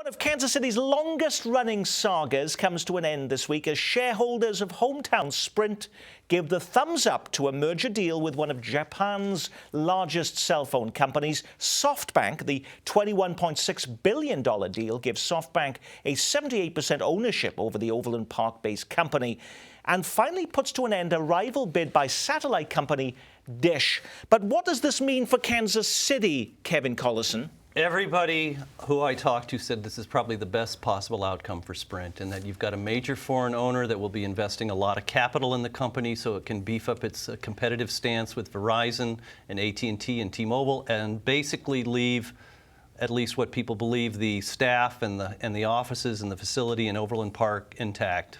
of Kansas City's longest-running sagas comes to an end this week as shareholders of hometown Sprint give the thumbs up to a merger deal with one of Japan's largest cell phone companies, SoftBank. The $21.6 billion deal gives SoftBank a 78% ownership over the Overland Park-based company and finally puts to an end a rival bid by satellite company Dish. But what does this mean for Kansas City, Kevin Collison? Everybody who I talked to said this is probably the best possible outcome for Sprint, and that you've got a major foreign owner that will be investing a lot of capital in the company so it can beef up its competitive stance with Verizon and AT&T and T-Mobile, and basically leave, at least what people believe, the staff and the offices and the facility in Overland Park intact.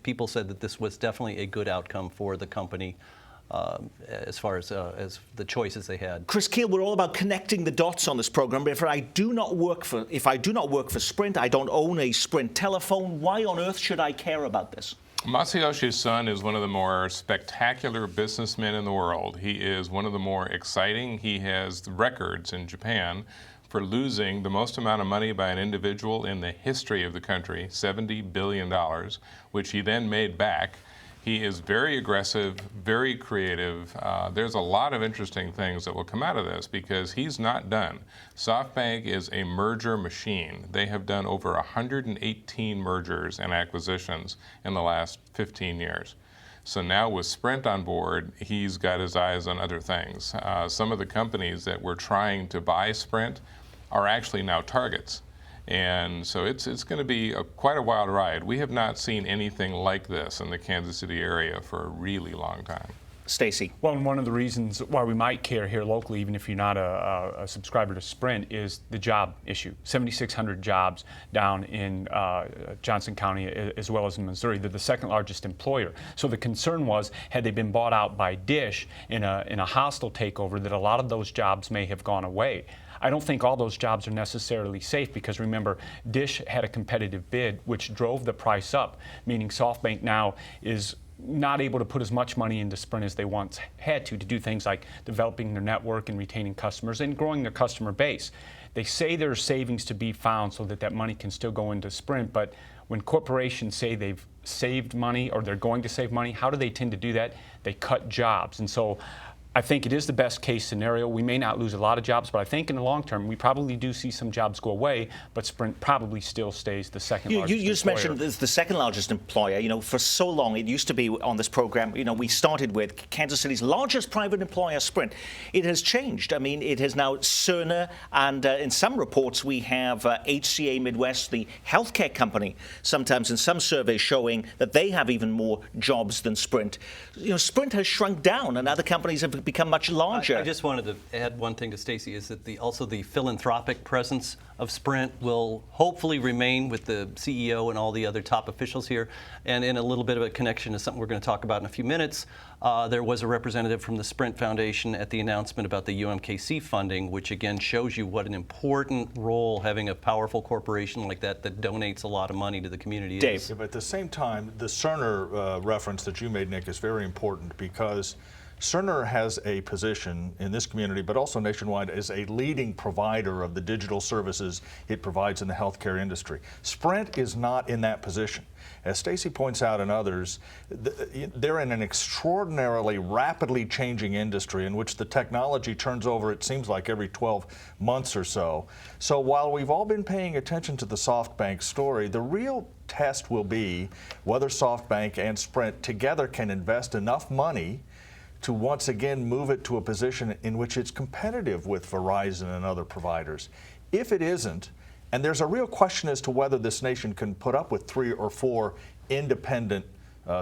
People said that this was definitely a good outcome for the company. As far as the choices they had. Chris Keel, we're all about connecting the dots on this program. But if I do not work for Sprint, I don't own a Sprint telephone, why on earth should I care about this? Masayoshi Son is one of the more spectacular businessmen in the world. He is one of the more exciting. He has records in Japan for losing the most amount of money by an individual in the history of the country, $70 billion, which he then made back. He is very aggressive, very creative. There's a lot of interesting things that will come out of this because he's not done. SoftBank is a merger machine. They have done over 118 mergers and acquisitions in the last 15 years. So now with Sprint on board, he's got his eyes on other things. Some of the companies that were trying to buy Sprint are actually now targets. And so it's going to be quite a wild ride. We have not seen anything like this in the Kansas City area for a really long time. Stacey. Well, and one of the reasons why we might care here locally, even if you're not a subscriber to Sprint, is the job issue. 7,600 jobs down in Johnson County as well as in Missouri. They're the second largest employer. So the concern was, had they been bought out by Dish in a hostile takeover, that a lot of those jobs may have gone away. I don't think all those jobs are necessarily safe because remember, Dish had a competitive bid which drove the price up, meaning SoftBank now is not able to put as much money into Sprint as they once had to do things like developing their network and retaining customers and growing their customer base. They say there's savings to be found so that money can still go into Sprint, but when corporations say they've saved money or they're going to save money, how do they tend to do that? They cut jobs. And so I think it is the best case scenario. We may not lose a lot of jobs, but I think in the long term, we probably do see some jobs go away, but Sprint probably still stays the second largest employer. You just mentioned it's the second largest employer. You know, for so long, it used to be on this program, you know, we started with Kansas City's largest private employer, Sprint. It has changed. I mean, it is now Cerner, and in some reports, we have HCA Midwest, the healthcare company, sometimes in some surveys showing that they have even more jobs than Sprint. You know, Sprint has shrunk down, and other companies have become much larger. I just wanted to add one thing to Stacey, is that also the philanthropic presence of Sprint will hopefully remain with the CEO and all the other top officials here. And in a little bit of a connection to something we're going to talk about in a few minutes, there was a representative from the Sprint Foundation at the announcement about the UMKC funding, which again shows you what an important role having a powerful corporation like that donates a lot of money to the community Dave. is. Yeah, but at the same time, the Cerner reference that you made, Nick, is very important because Cerner has a position in this community, but also nationwide, as a leading provider of the digital services it provides in the healthcare industry. Sprint is not in that position. As Stacey points out and others, they're in an extraordinarily rapidly changing industry in which the technology turns over, it seems like, every 12 months or so. So while we've all been paying attention to the SoftBank story, the real test will be whether SoftBank and Sprint together can invest enough money to once again move it to a position in which it's competitive with Verizon and other providers. If it isn't, and there's a real question as to whether this nation can put up with 3 or 4 independent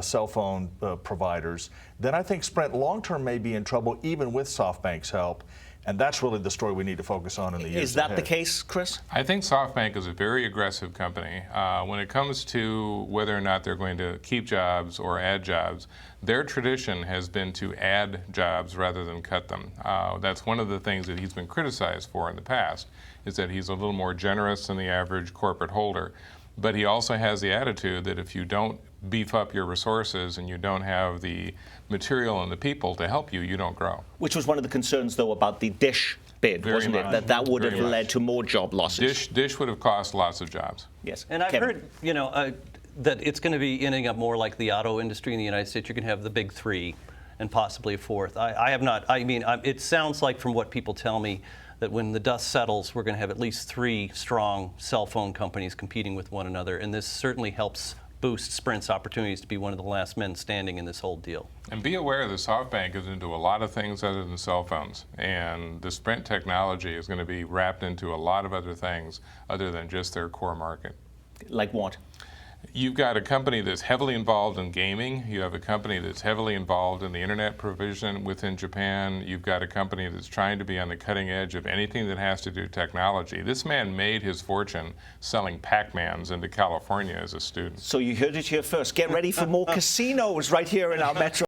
cell phone providers, then I think Sprint long-term may be in trouble even with SoftBank's help. And that's really the story we need to focus on in the years Is that ahead. the case, Chris? I think SoftBank is a very aggressive company. When it comes to whether or not they're going to keep jobs or add jobs, their tradition has been to add jobs rather than cut them. That's one of the things that he's been criticized for in the past, is that he's a little more generous than the average corporate holder. But he also has the attitude that if you don't beef up your resources and you don't have the material and the people to help you, you don't grow. Which was one of the concerns, though, about the Dish bid, Very wasn't much. it? That would have Very much. led to more job losses. Dish would have cost lots of jobs. Yes. And I've Kevin. heard, that it's going to be ending up more like the auto industry in the United States. You're going to have the big three and possibly a fourth. I have not, it sounds like from what people tell me that when the dust settles, we're going to have at least 3 strong cell phone companies competing with one another. And this certainly helps boost Sprint's opportunities to be one of the last men standing in this whole deal. And be aware that SoftBank is into a lot of things other than cell phones. And the Sprint technology is going to be wrapped into a lot of other things other than just their core market. Like what? You've got a company that's heavily involved in gaming. You have a company that's heavily involved in the internet provision within Japan. You've got a company that's trying to be on the cutting edge of anything that has to do technology. This man made his fortune selling Pac-Mans into California as a student. So you heard it here first. Get ready for more casinos right here in our metro.